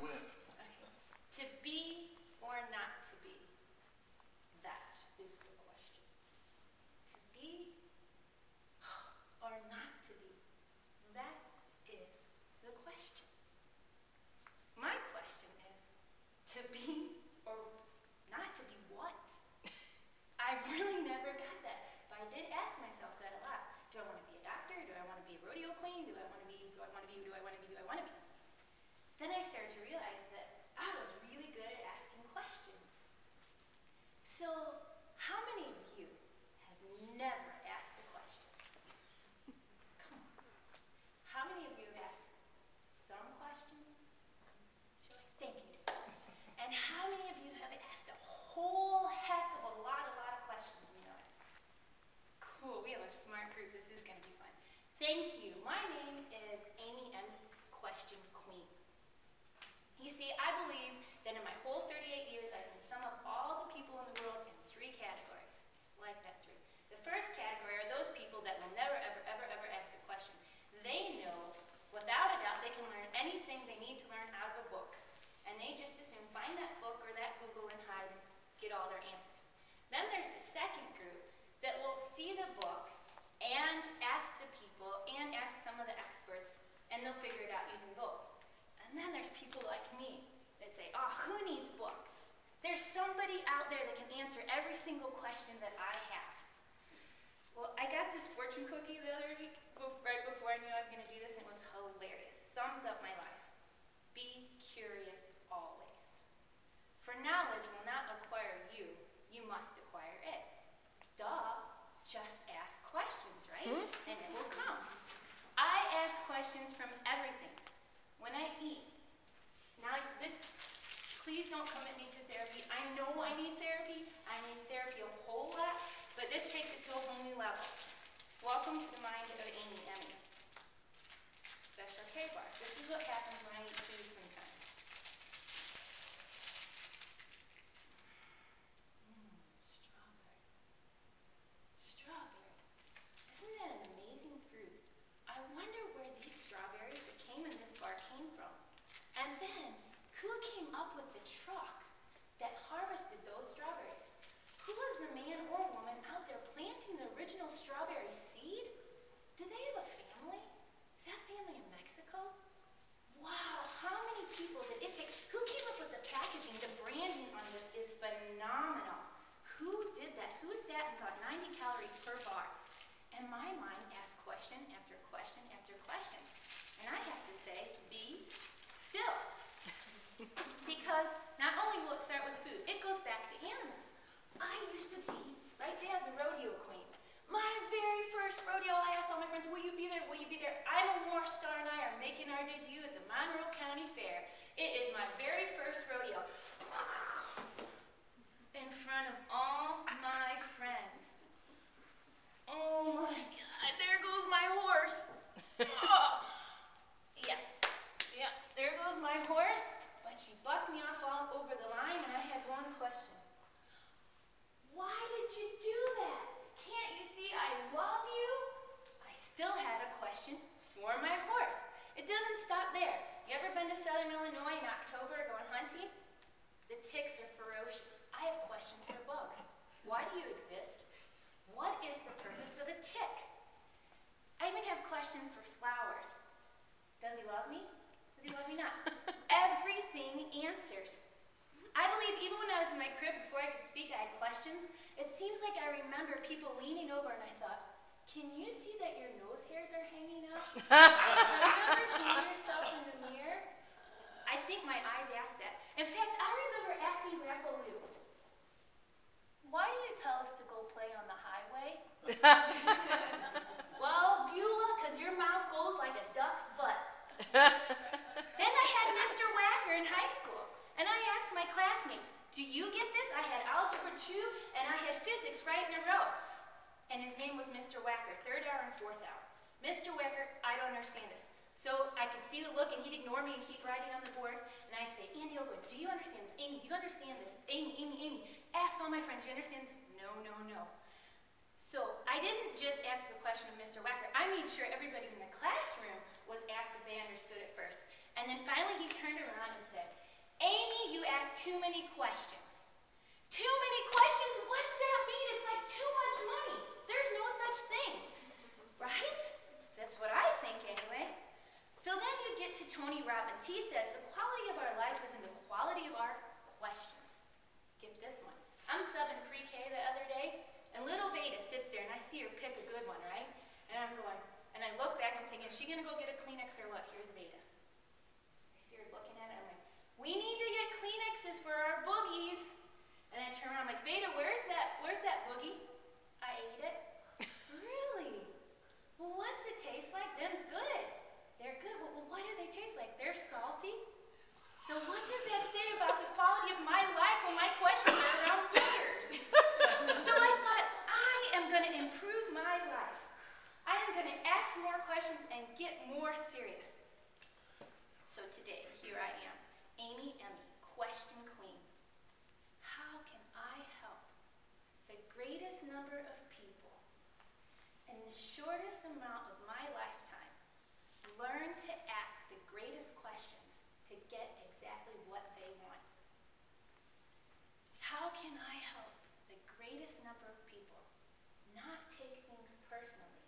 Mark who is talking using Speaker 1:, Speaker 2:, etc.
Speaker 1: win.
Speaker 2: Okay. To be or not to be? That is the question. To be or not to be? That is the question. My question is, to be or not to be what? I really never got that, but I did ask myself that a lot. Do I want to be a doctor? Do I want to be a rodeo queen? Do I want to be? Then I started to realize that I was really good at asking questions. So, how many of you have never asked a question? Come on. How many of you have asked some questions? Sure, thank you. And how many of you have asked a whole heck of a lot of questions in your life? Cool, we have a smart group. This is going to be fun. Thank you. My name is Amy M. Question Queen. You see, I believe that in my whole 38 years, I can sum up all the people in the world in 3 categories. Like that 3. The first category are those people that will never, ever ask a question. They know, without a doubt, they can learn anything they need to learn out of a book. And they just assume, find that book or that Google and hide and get all their answers. Then there's the second group that will see the book and ask the people and ask some of the experts, and they'll figure it out using both. And then there's people like me that say, oh, who needs books? There's somebody out there that can answer every single question that I have. Well, I got this fortune cookie the other week, right before I knew I was going to do this, and it was hilarious. Sums up my life. Be curious always. For knowledge will not acquire you, you must acquire it. Duh, just ask questions, right? And it will come. I ask questions from everything. When I eat, now this, please don't commit me to therapy. I know I need therapy. I need therapy a whole lot, but this takes it to a whole new level. Welcome to the mind of Amy Emmy. Special K-bar. This is what happens when I eat food sometimes. Strawberries. Isn't that an amazing fruit? I wonder where these strawberries that came in this bar came from. And then, who came up with the truck that harvested those strawberries? Who was the man or woman out there planting the original strawberry seed? Do they have a family? Is that family in Mexico? Wow, how many people did it take? Who came up with the packaging? The branding on this is phenomenal. Who did that? Who sat and thought 90 calories per bar? And my mind asked question after question after question. And I have to say, be still. Because not only will it start with food, it goes back to animals. I used to be, right there, the rodeo queen. My very first rodeo, I asked all my friends, will you be there? Will you be there? I'm a war star and I are making our debut at the Monroe County Fair. It is my very first rodeo. In front of all my friends. Oh my God, there goes my horse. Oh. Yeah, there goes my horse, but she bucked me off all over the line and I had one question. Why did you do that? Can't you see I love you? I still had a question for my horse. It doesn't stop there. You ever been to Southern Illinois in October going hunting? The ticks are ferocious. I have questions for bugs. Why do you exist? What is the purpose of a tick? I even have questions for flowers. Does he love me? Does he love me not? Everything answers. I believe even when I was in my crib before I could speak, I had questions. It seems like I remember people leaning over and I thought, can you see that your nose hairs are hanging out? Have you ever seen yourself in the mirror? I think my eyes asked that. In fact, I remember asking Grandpa Lou, why do you tell us to go play on the highway? Well, Beulah, because your mouth goes like a duck's butt. Then I had Mr. Wacker in high school, and I asked my classmates, do you get this? I had Algebra 2, and I had Physics right in a row. And his name was Mr. Wacker, 3rd hour and 4th hour. Mr. Wacker, I don't understand this. So I could see the look, and he'd ignore me and keep writing on the board, and I'd say, Andy Oakwood, do you understand this? Amy, do you understand this? Amy, Amy, Amy. Ask all my friends, do you understand this? No, no, no. So I didn't just ask the question of Mr. Wacker. I made sure everybody in the classroom was asked if they understood it first. And then finally he turned around and said, too many questions. Too many questions? What's that mean? It's like too much money. There's no such thing, right? That's what I think anyway. So then you get to Tony Robbins. He says the quality of our life is in the quality of our questions. Get this one. I'm subbing pre-K the other day, and little Veda sits there, and I see her pick a good one, right? And I'm going, and I look back, I'm thinking, is she going to go get a Kleenex or what? Here's Veda. I see her looking at it, I'm like, we need to get Kleenexes for our boogies. And then I turn around, I'm like, Veda, where's that boogie? I ate it. Really? Well, what's it taste like? Them's good. They're good. Well, what do they taste like? They're salty? So what does that say about the quality of my life when my questions are around boogers? So I thought, I am going to improve my life. I am going to ask more questions and get more serious. So today, here I am, Amy Emmy, Question Queen. How can I help the greatest number of people in the shortest amount of my lifetime learn to ask the greatest questions to get exactly what they want? How can I help the greatest number of people not take things personally